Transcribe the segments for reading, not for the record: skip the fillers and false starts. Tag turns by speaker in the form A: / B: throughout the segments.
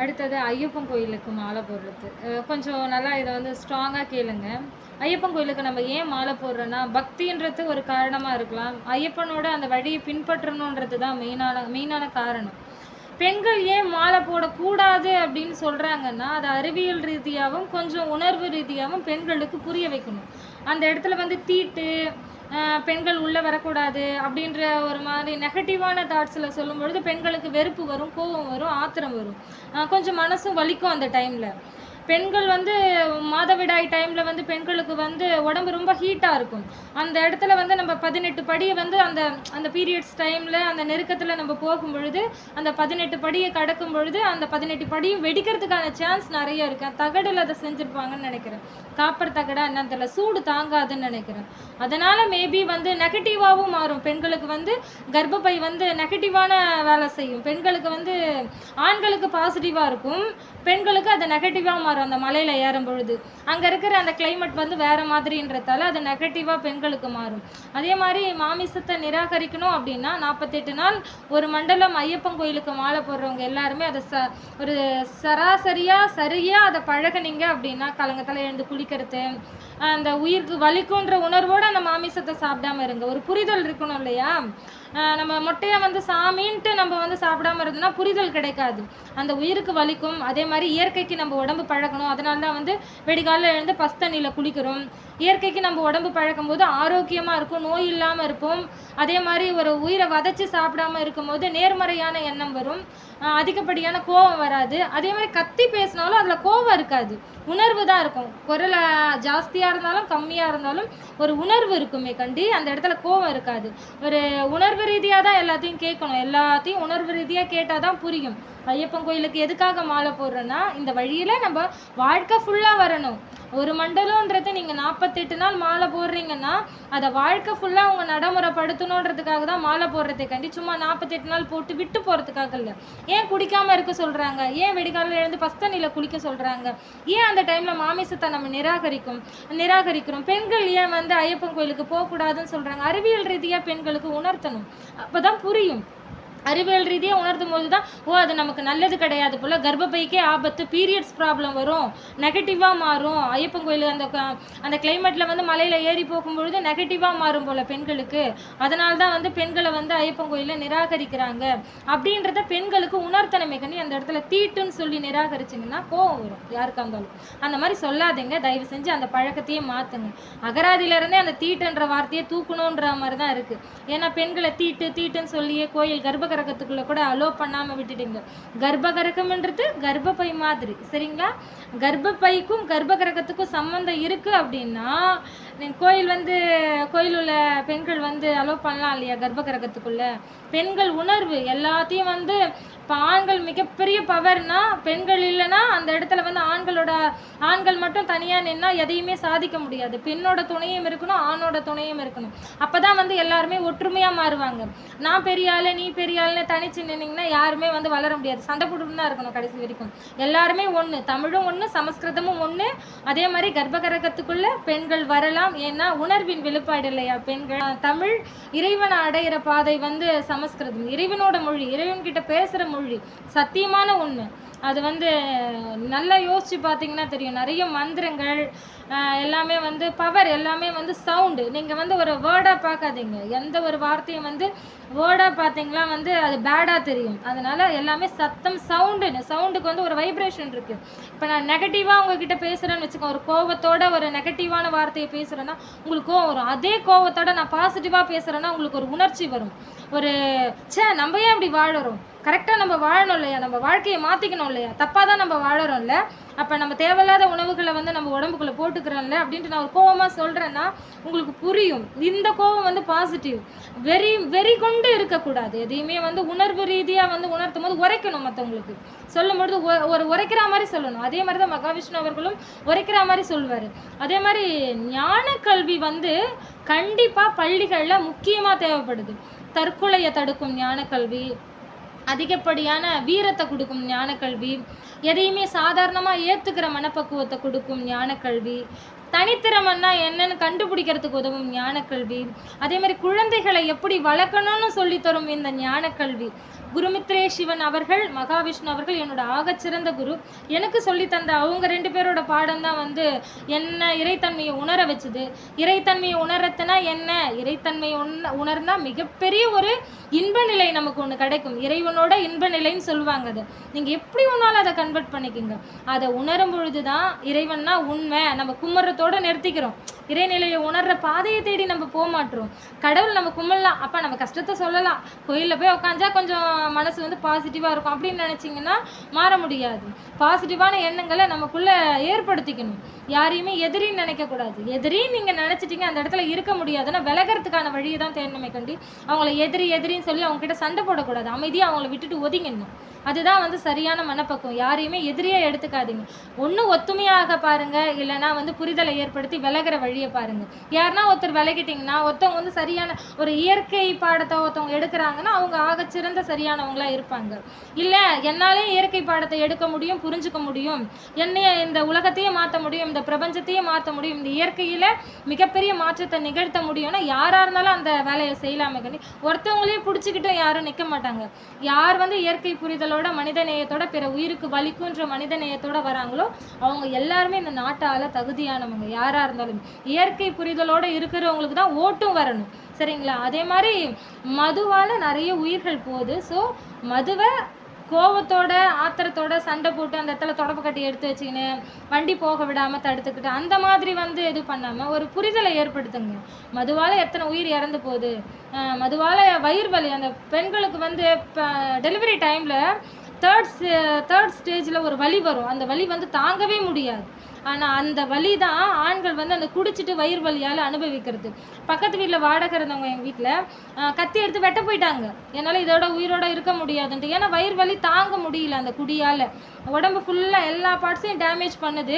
A: அடுத்தது ஐயப்பன் கோயிலுக்கு மாலை போடுறது. கொஞ்சம் நல்லா இதை வந்து ஸ்ட்ராங்காக கேளுங்க. ஐயப்பன் கோயிலுக்கு நம்ம ஏன் மாலை போடுறோன்னா, பக்தின்றது ஒரு காரணமாக இருக்கலாம். ஐயப்பனோட அந்த வழியை பின்பற்றணுன்றது தான் மெயினான காரணம். பெண்கள் ஏன் மாலை போடக்கூடாது அப்படின்னு சொல்கிறாங்கன்னா, அது அறிவியல் ரீதியாகவும் கொஞ்சம் உணர்வு ரீதியாகவும் பெண்களுக்கு புரிய வைக்கணும். அந்த இடத்துல வந்து தீட்டு, பெண்கள் உள்ளே வரக்கூடாது அப்படின்ற ஒரு மாதிரி நெகட்டிவான தாட்ஸில் சொல்லும்பொழுது பெண்களுக்கு வெறுப்பு வரும், கோபம் வரும், ஆத்திரம் வரும், கொஞ்சம் மனசும் வலிக்கும் அந்த டைமில். பெண்கள் வந்து மாதவிடாய் டைமில் வந்து பெண்களுக்கு வந்து உடம்பு ரொம்ப ஹீட்டாக இருக்கும். அந்த இடத்துல வந்து நம்ம 18 படியை வந்து அந்த அந்த பீரியட்ஸ் டைமில் அந்த நெருக்கத்தில் நம்ம போகும் பொழுது அந்த 18 படியை கடக்கும் பொழுது அந்த 18 படியும் வெடிக்கிறதுக்கான சான்ஸ் நிறைய இருக்குது. தகடில் அதை செஞ்சுருப்பாங்கன்னு நினைக்கிறேன். காப்பர் தகடா என்னன்னு தெரியல, சூடு தாங்காதுன்னு நினைக்கிறேன். அதனால் மேபி வந்து நெகட்டிவாகவும் மாறும். பெண்களுக்கு வந்து கர்ப்பப்பை வந்து நெகட்டிவான வேலை செய்யும். பெண்களுக்கு வந்து ஆண்களுக்கு பாசிட்டிவாக இருக்கும், பெண்களுக்கு அது நெகட்டிவாக மாறும். அந்த மலையில் ஏறும் பொழுது அங்கே இருக்கிற அந்த கிளைமேட் வந்து வேறு மாதிரின்றதால அது நெகட்டிவாக பெண்களுக்கு மாறும். அதே மாதிரி மாமிசத்தை நிராகரிக்கணும் அப்படின்னா 48 நாள் ஒரு மண்டலம் ஐயப்பன் கோயிலுக்கு மாலை போடுறவங்க எல்லாருமே அதை ஒரு சரியாக அதை பழகுனீங்க அப்படின்னா கலங்கத்தில் எழுந்து குளிக்கிறது, அந்த உயிருக்கு வலிக்குன்ற உணர்வோடு அந்த மாமிசத்தை சாப்பிடாம இருங்க. ஒரு புரிதல் இருக்கணும் இல்லையா? நம்ம மொட்டையாக வந்து சாமின்ட்டு நம்ம வந்து சாப்பிடாம இருந்தோம்னா புரிதல் கிடைக்காது. அந்த உயிருக்கு வலிக்கும். அதே மாதிரி இயற்கைக்கு நம்ம உடம்பு பழக்கணும். அதனால தான் வந்து வெடிகாலில் எழுந்து பஸ்தண்ணியில் குளிக்கிறோம். இயற்கைக்கு நம்ம உடம்பு பழக்கும் போது ஆரோக்கியமாக இருக்கும், நோய் இல்லாமல் இருப்போம். அதே மாதிரி ஒரு உயிரை வதச்சி சாப்பிடாமல் இருக்கும்போது நேர்மறையான எண்ணம் வரும், அதிகப்படியான கோபம் வராது. அதே மாதிரி கத்தி பேசினாலும் அதில் கோபம் இருக்காது, உணர்வு தான் இருக்கும். குரல் ஜாஸ்தியாக இருந்தாலும் கம்மியாக இருந்தாலும் ஒரு உணர்வு இருக்குமே கண்டி, அந்த இடத்துல கோபம் இருக்காது. ஒரு உணர்வு ரீதியாக தான் எல்லாத்தையும் கேட்கணும். எல்லாத்தையும் உணர்வு ரீதியாக கேட்டால் தான் புரியும். ஐயப்பன் கோயிலுக்கு எதுக்காக மாலை போடுறேன்னா, இந்த வழியில் நம்ம வாழ்க்கை ஃபுல்லாக வரணும். ஒரு மண்டலம்ன்றது நீங்கள் 48 நாள் மாலை போடுறீங்கன்னா அதை வாழ்க்கை ஃபுல்லாக அவங்க நடைமுறைப்படுத்தணுன்றதுக்காக தான் மாலை போடுறதுக்காண்டி. சும்மா 48 நாள் போட்டு விட்டு போகிறதுக்காக இல்லை. ஏன் குடிக்காமல் இருக்க சொல்கிறாங்க? ஏன் வெடிகாலில் எழுந்து பஸ்தண்ணியில் குளிக்க சொல்கிறாங்க? ஏன் அந்த டைமில் மாமிசத்தை நம்ம நிராகரிக்கிறோம்? பெண்கள் ஏன் வந்து ஐயப்பன் கோயிலுக்கு போகக்கூடாதுன்னு சொல்கிறாங்க? அறிவியல் ரீதியாக பெண்களுக்கு உணர்த்தணும், அப்போ தான் புரியும். அறிவியல் ரீதியாக உணர்த்தும் போது தான் அது நமக்கு நல்லது கிடையாது போல், கர்ப்பப்பைக்கே ஆபத்து, பீரியட்ஸ் ப்ராப்ளம் வரும், நெகட்டிவாக மாறும். ஐயப்பன் கோயில் அந்த கிளைமேட்டில் வந்து மலையில் ஏறி போகும்பொழுது நெகட்டிவாக மாறும் போல் பெண்களுக்கு. அதனால தான் வந்து பெண்களை வந்து ஐயப்பன் கோயிலில் நிராகரிக்கிறாங்க அப்படின்றத பெண்களுக்கு உணர்த்தனமே கண்டி. அந்த இடத்துல தீட்டுன்னு சொல்லி நிராகரிச்சிங்கன்னா கோவம் வரும் யாருக்கா இருந்தாலும். அந்த மாதிரி சொல்லாதீங்க, தயவு செஞ்சு அந்த பழக்கத்தையே மாற்றுங்க. அகராதியிலேருந்தே அந்த தீட்டுன்ற வார்த்தையை தூக்கணுன்ற மாதிரி தான் இருக்குது. ஏன்னா பெண்களை தீட்டுன்னு சொல்லியே கோயில் கர்ப்பகிரகத்துக்குள்ள கூட அலோ பண்ணாம விட்டுட்டீங்க. கர்ப்பகிரகம்ன்றது கர்ப்பப்பை மாதிரி, சரிங்களா? கர்ப்பப்பைக்கும் கர்ப்பகிரகத்துக்கும் சம்மந்தம் இருக்கு அப்படின்னா கோயில் உள்ள பெண்கள் வந்து அலோ பண்ணலாம் இல்லையா கர்ப்பகிரகத்துக்குள்ள? பெண்கள் உணர்வு எல்லாத்தையும் வந்து இப்போ ஆண்கள் மிகப்பெரிய பவர்னா பெண்கள் இல்லைன்னா அந்த இடத்துல வந்து ஆண்கள் மட்டும் தனியாக நின்னா எதையுமே சாதிக்க முடியாது. பெண்ணோட துணையும் இருக்கணும், ஆணோட துணையும் இருக்கணும். அப்போ தான் வந்து எல்லாருமே ஒற்றுமையாக மாறுவாங்க. நான் பெரிய ஆள், நீ பெரிய ஆள்னு தனிச்சு நின்னீங்கன்னா யாருமே வந்து வளர முடியாது. சண்டை போட்டுன்னு தான் இருக்கணும் கடைசி வரைக்கும். எல்லாருமே ஒன்று, தமிழும் ஒன்று, சமஸ்கிருதமும் ஒன்று. அதே மாதிரி கர்ப்பகிரகத்துக்குள்ள பெண்கள் வரலாம். ஏன்னா உணர்வின் வெளிப்பாடு இல்லையா பெண்கள்? தமிழ் இறைவனை அடையிற பாதை வந்து சமஸ்கிருதம், இறைவனோட மொழி, இறைவன்கிட்ட பேசுகிற மொழி, சத்தியமான உண்மை. அது வந்து நல்லா யோசிச்சு பார்த்தீங்கன்னா தெரியும். நிறைய மந்திரங்கள் எல்லாமே வந்து பவர், எல்லாமே வந்து சவுண்டு. நீங்கள் வந்து ஒரு வேர்டாக பார்க்காதீங்க. எந்த ஒரு வார்த்தையும் வந்து வேர்டாக பார்த்தீங்களா வந்து அது பேடாக தெரியும். அதனால் எல்லாமே சத்தம், சவுண்டுக்கு வந்து ஒரு வைப்ரேஷன் இருக்குது. இப்போ நான் நெகட்டிவாக உங்ககிட்ட பேசுகிறேன்னு வச்சுக்கோங்க, ஒரு கோவத்தோட ஒரு நெகட்டிவான வார்த்தையை பேசுகிறேன்னா உங்களுக்கு கோவம் வரும். அதே கோவத்தோட நான் பாசிட்டிவாக பேசுகிறேன்னா உங்களுக்கு ஒரு உணர்ச்சி வரும். ஒரு நம்ம ஏன் இப்படி வாழறோம்? கரெக்டாக நம்ம வாழணும் இல்லையா? நம்ம வாழ்க்கையை மாற்றிக்கணும் இல்லையா? தப்பாக தான் நம்ம வாழறோம்ல. அப்போ நம்ம தேவையில்லாத உணவுகளை வந்து நம்ம உடம்புக்குள்ளே போட்டுக்கிறோம்ல அப்படின்ட்டு நான் ஒரு கோவமாக சொல்கிறேன்னா உங்களுக்கு புரியும். இந்த கோவம் வந்து பாசிட்டிவ். வெறி கொண்டு இருக்கக்கூடாது. எதையுமே வந்து உணர்வு ரீதியாக வந்து உணர்த்தும் போது உரைக்கணும். மற்றவங்களுக்கு சொல்லும்பொழுது ஒரு உரைக்கிற மாதிரி சொல்லணும். அதே மாதிரி தான் மகாவிஷ்ணு அவர்களும் உரைக்கிற மாதிரி சொல்வார். அதே மாதிரி ஞான கல்வி வந்து கண்டிப்பாக பள்ளிகளில் முக்கியமாக தேவைப்படுது. தற்கொலையை தடுக்கும் ஞான கல்வி, அதிகப்படியான வீரத்தை கொடுக்கும் ஞான கல்வி, எதையுமே சாதாரணமாக ஏற்றுக்கிற மனப்பக்குவத்தை கொடுக்கும் ஞான கல்வி, தனித்திறமைன்னா என்னன்னு கண்டுபிடிக்கிறதுக்கு உதவும் ஞானக்கல்வி. அதே மாதிரி குழந்தைகளை எப்படி வளர்க்கணும்னு சொல்லித்தரும் இந்த ஞானக்கல்வி. குருமித்ரே சிவன் அவர்கள், மகாவிஷ்ணு அவர்கள் என்னோட ஆகச்சிறந்த குரு. எனக்கு சொல்லி தந்த அவங்க 2 பேரோட பாடம் தான் வந்து என்ன இறைத்தன்மையை உணர வச்சுது. இறைத்தன்மையை உணரத்துனா என்ன, இறைத்தன்மையை உணர்ந்தா மிகப்பெரிய ஒரு இன்ப நிலை நமக்கு ஒன்று கிடைக்கும். இறைவனோட இன்ப நிலைன்னு சொல்லுவாங்க. அது நீங்கள் எப்படி ஒன்றாலும் அதை கன்வெர்ட் பண்ணிக்கோங்க. அதை உணரும் பொழுது தான் இறைவன்னா உண்மை. நம்ம கும்மரத்தோடு நிறுத்திக்கிறோம். இறைநிலையை உணர்ற பாதையை தேடி நம்ம போக மாட்டோம். கடவுள் நம்ம கும்பிடலாம், அப்போ நம்ம கஷ்டத்தை சொல்லலாம், கோயிலில் போய் உட்காந்தா கொஞ்சம் மனசு வந்து பாசிட்டிவாக இருக்கும் அப்படின்னு நினச்சிங்கன்னா மாற முடியாது. பாசிட்டிவான எண்ணங்களை நமக்குள்ளே ஏற்படுத்திக்கணும். யாரையுமே எதிரின்னு நினைக்கக்கூடாது. எதிரின்னு நீங்கள் நினச்சிட்டிங்க அந்த இடத்துல இருக்க முடியாதுன்னா விலகிறதுக்கான வழியை தான் தேடணுமே கண்டி. அவங்கள எதிரி எதிரின்னு சொல்லி அவங்ககிட்ட சண்டை போடக்கூடாது. அமைதியாக அவங்கள விட்டுட்டு ஒதுங்கிடணும். அதுதான் வந்து சரியான மனப்பக்குவம். யாரையுமே எதிரியாக எடுத்துக்காதீங்க. ஒன்று ஒத்துமையாக பாருங்கள், இல்லைனா வந்து புரிதலை ஏற்படுத்தி விலகிற வழியை பாருங்கள். யாருன்னா ஒருத்தர் விலகிட்டிங்கன்னா, ஒருத்தவங்க வந்து சரியான ஒரு இயற்கை பாடத்தை ஒருத்தவங்க எடுக்கிறாங்கன்னா அவங்க ஆகச்சிறந்த சரியானவங்களாக இருப்பாங்க. இல்லை என்னாலே இயற்கை பாடத்தை எடுக்க முடியும், புரிஞ்சுக்க முடியும், என்னைய இந்த உலகத்தையே மாற்ற முடியும், இந்த பிரபஞ்சத்தையே மாற்ற முடியும், இந்த இயற்கையில் மிகப்பெரிய மாற்றத்தை நிகழ்த்த முடியும்னா யாராக இருந்தாலும் அந்த வேலையை செய்யலாமே கண்டி. ஒருத்தவங்களையே பிடிச்சிக்கிட்டும் யாரும் நிற்க மாட்டாங்க. யார் வந்து இயற்கை புரிதலோட மனித நேயத்தோட பிற உயிருக்கு வலிக்குன்ற மனித நேயத்தோட வராங்களோ அவங்க எல்லாருமே இந்த நாட்டால தகுதியானவங்க. யாரா இருந்தாலும் இயற்கை புரிதலோட இருக்கிறவங்களுக்கு தான் ஓட்டும் வரணும். சரிங்களா? அதே மாதிரி மதுவால நிறைய உயிர்கள் போகுது. ஸோ மதுவை கோவத்தோட ஆத்திரத்தோட சண்டை போட்டு அந்த இடத்துல தொடப்பு கட்டி எடுத்து வச்சுக்கின்னு வண்டி போக விடாமல் தடுத்துக்கிட்டு அந்த மாதிரி வந்து இது பண்ணாமல் ஒரு புரிதலை ஏற்படுத்துங்க. மதுவால் எத்தனை உயிர் இறந்து போகுது, மதுவால் வயிறு வலி. அந்த பெண்களுக்கு வந்து இப்போ டெலிவரி டைமில் தேர்ட் ஸ்டேஜில் ஒரு வலி வரும். அந்த வலி வந்து தாங்கவே முடியாது. ஆனால் அந்த வலி தான் ஆண்கள் வந்து அந்த குடிச்சிட்டு வயிறு வலியால் அனுபவிக்கிறது. பக்கத்து வீட்டில் வாடகை இருந்தவங்க எங்கள் வீட்டில் கத்தி எடுத்து வெட்ட போயிட்டாங்க. என்னால் இதோட உயிரோட இருக்க முடியாதுன்ட்டு. ஏன்னா வயிறு வலி தாங்க முடியல. அந்த குடியால் உடம்பு ஃபுல்லாக எல்லா பார்ட்ஸையும் டேமேஜ் பண்ணுது.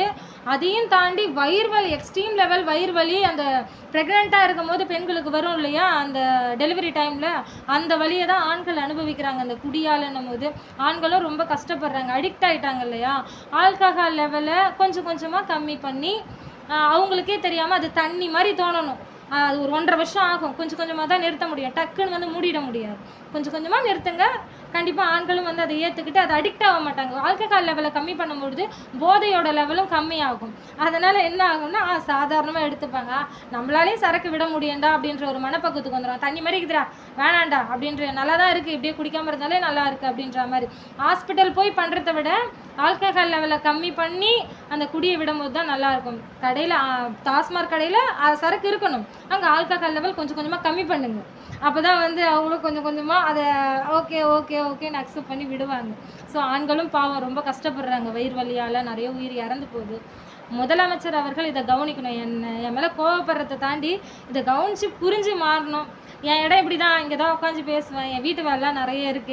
A: அதையும் தாண்டி வயிறு வலி, எக்ஸ்ட்ரீம் லெவல் வயிறு வலி அந்த ப்ரெக்னெண்ட்டாக இருக்கும் போது பெண்களுக்கு வரும் இல்லையா, அந்த டெலிவரி டைமில் அந்த வலியை தான் ஆண்கள் அனுபவிக்கிறாங்க. அந்த குடியாலன்னும் போது ஆண்களும் ரொம்ப கஷ்டப்படுறாங்க. அடிக்ட் ஆகிட்டாங்க இல்லையா. ஆல்கஹால் லெவலை கொஞ்சம் கொஞ்சமாக கம்மி பண்ணி அவங்களுக்கே தெரியாமல் அது தண்ணி மாதிரி தோணணும். அது ஒரு 1.5 வருஷம் ஆகும். கொஞ்சம் கொஞ்சமாக தான் நிறுத்த முடியும். டக்குன்னு வந்து மூடிட முடியாது. கொஞ்சம் கொஞ்சமாக நிறுத்துங்க. கண்டிப்பாக ஆண்களும் வந்து அதை ஏற்றுக்கிட்டு அதை அடிக்ட் ஆக மாட்டாங்க. ஆல்கஹால் லெவலை கம்மி பண்ணும்பொழுது போதையோட லெவலும் கம்மியாகும். அதனால் என்ன ஆகும்னா சாதாரணமாக எடுத்துப்பாங்க. நம்மளாலே சரக்கு விட முடியண்டா அப்படின்ற ஒரு மனப்பக்குவத்துக்கு வந்துடும். தண்ணி மாதிரி இருக்குதுடா வேணாண்டா அப்படின்ற, நல்லா தான் இருக்குது, இப்படியே குடிக்காமல் இருந்தாலே நல்லா இருக்குது அப்படின்ற மாதிரி. ஹாஸ்பிட்டல் போய் பண்ணுறத விட ஆல்கஹால் லெவலை கம்மி பண்ணி அந்த குடியை விடும்போது தான் நல்லாயிருக்கும். கடையில் டாஸ்மாக் கடையில் சரக்கு இருக்கணும், அங்கே ஆல்கஹால் லெவல் கொஞ்சம் கொஞ்சமாக கம்மி பண்ணுங்க. அப்போ தான் வந்து அவங்களும் கொஞ்சம் கொஞ்சமாக அதை ஓகே ஓகே ஓகேன்னு அக்செப்ட் பண்ணி விடுவாங்க. ஸோ ஆண்களும் பாவம் ரொம்ப கஷ்டப்படுறாங்க. வயிறு வலியால் நிறைய உயிர் இறந்து போகுது. முதலமைச்சர் அவர்கள் இதை கவனிக்கணும். என் மேலே கோவப்படுறதை தாண்டி இதை கவனித்து புரிஞ்சு மாறணும். என் இடம் இப்படி தான், இங்கே தான் உட்காந்து பேசுவேன், என் வீட்டு வேலைலாம் நிறைய இருக்குது.